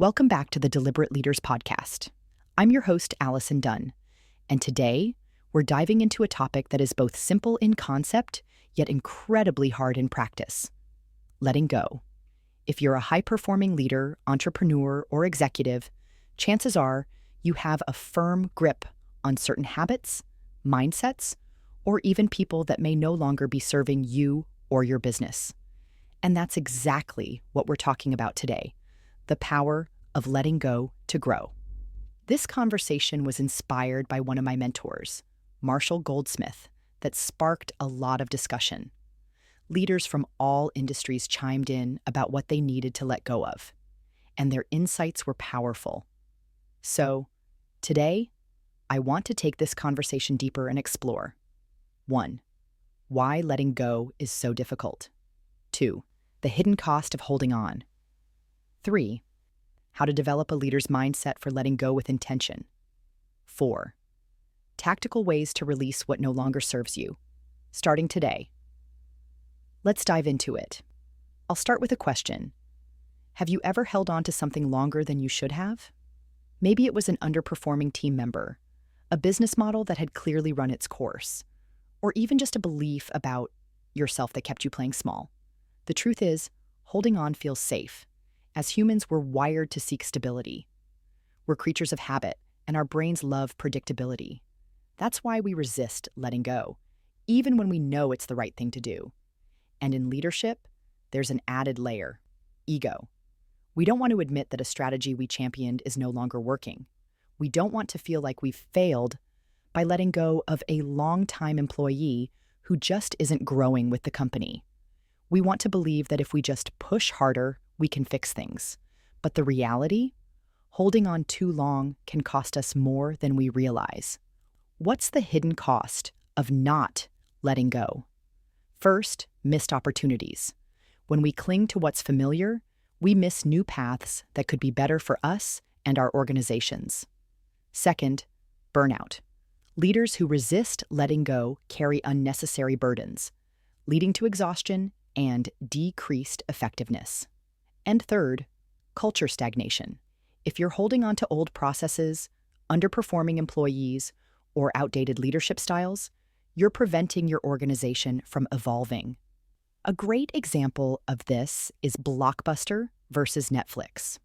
Welcome back to the Deliberate Leaders Podcast. I'm your host, Allison Dunn, and today we're diving into a topic that is both simple in concept, yet incredibly hard in practice: letting go. If you're a high-performing leader, entrepreneur, or executive, chances are you have a firm grip on certain habits, mindsets, or even people that may no longer be serving you or your business. And that's exactly what we're talking about today: the power of letting go to grow. This conversation was inspired by one of my mentors, Marshall Goldsmith, that sparked a lot of discussion. Leaders from all industries chimed in about what they needed to let go of, and their insights were powerful. So, today, I want to take this conversation deeper and explore: 1. Why letting go is so difficult. 2. The hidden cost of holding on. 3. How to develop a leader's mindset for letting go with intention. 4. Tactical ways to release what no longer serves you, starting today. Let's dive into it. I'll start with a question. Have you ever held on to something longer than you should have? Maybe it was an underperforming team member, a business model that had clearly run its course, or even just a belief about yourself that kept you playing small. The truth is, holding on feels safe. As humans, we're wired to seek stability. We're creatures of habit, and our brains love predictability. That's why we resist letting go, even when we know it's the right thing to do. And in leadership, there's an added layer: ego. We don't want to admit that a strategy we championed is no longer working. We don't want to feel like we've failed by letting go of a long-time employee who just isn't growing with the company. We want to believe that if we just push harder, we can fix things. But the reality? Holding on too long can cost us more than we realize. What's the hidden cost of not letting go? First, missed opportunities. When we cling to what's familiar, we miss new paths that could be better for us and our organizations. Second, burnout. Leaders who resist letting go carry unnecessary burdens, leading to exhaustion and decreased effectiveness. And third, culture stagnation. If you're holding on to old processes, underperforming employees, or outdated leadership styles, you're preventing your organization from evolving. A great example of this is Blockbuster versus Netflix.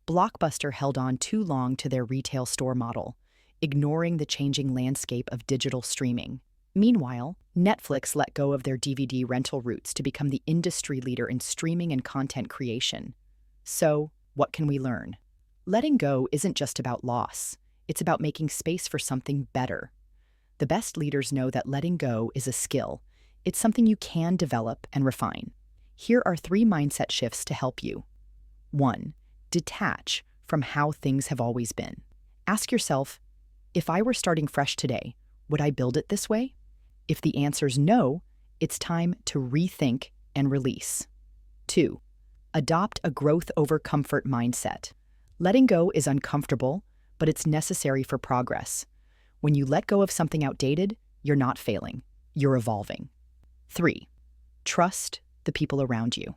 Blockbuster held on too long to their retail store model, ignoring the changing landscape of digital streaming. Meanwhile, Netflix let go of their DVD rental roots to become the industry leader in streaming and content creation. So, what can we learn? Letting go isn't just about loss. It's about making space for something better. The best leaders know that letting go is a skill. It's something you can develop and refine. Here are 3 mindset shifts to help you. 1. Detach from how things have always been. Ask yourself, if I were starting fresh today, would I build it this way? If the answer's no, it's time to rethink and release. 2. Adopt a growth over comfort mindset. Letting go is uncomfortable, but it's necessary for progress. When you let go of something outdated, you're not failing, you're evolving. 3. Trust the people around you.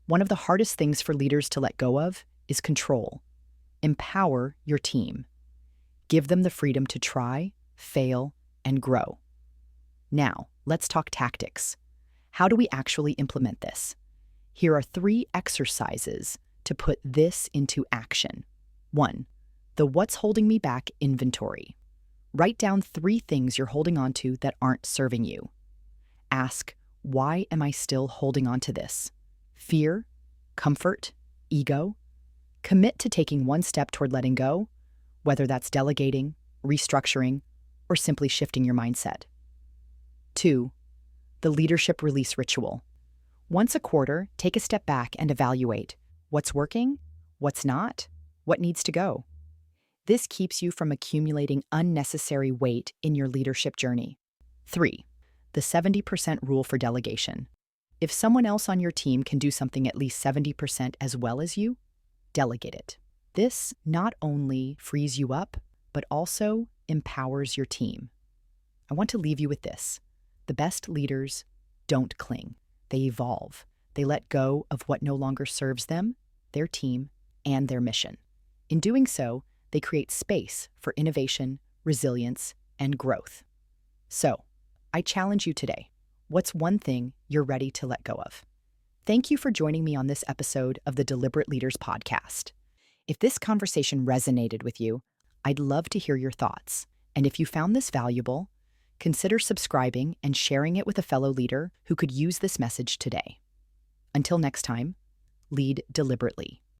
One of the hardest things for leaders to let go of is control. Empower your team. Give them the freedom to try, fail, and grow. Now, let's talk tactics. How do we actually implement this? Here are 3 exercises to put this into action. 1. The what's holding me back inventory. Write down 3 things you're holding on to that aren't serving you. Ask, why am I still holding on to this? Fear, comfort, ego? Commit to taking 1 step toward letting go, whether that's delegating, restructuring, or simply shifting your mindset. 2. The leadership release ritual. Once a quarter, take a step back and evaluate what's working, what's not, what needs to go. This keeps you from accumulating unnecessary weight in your leadership journey. 3. The 70% rule for delegation. If someone else on your team can do something at least 70% as well as you, delegate it. This not only frees you up, but also empowers your team. I want to leave you with this. The best leaders don't cling. They evolve. They let go of what no longer serves them, their team, and their mission. In doing so, they create space for innovation, resilience, and growth. So, I challenge you today. What's one thing you're ready to let go of? Thank you for joining me on this episode of the Deliberate Leaders Podcast. If this conversation resonated with you, I'd love to hear your thoughts. And if you found this valuable, consider subscribing and sharing it with a fellow leader who could use this message today. Until next time, lead deliberately.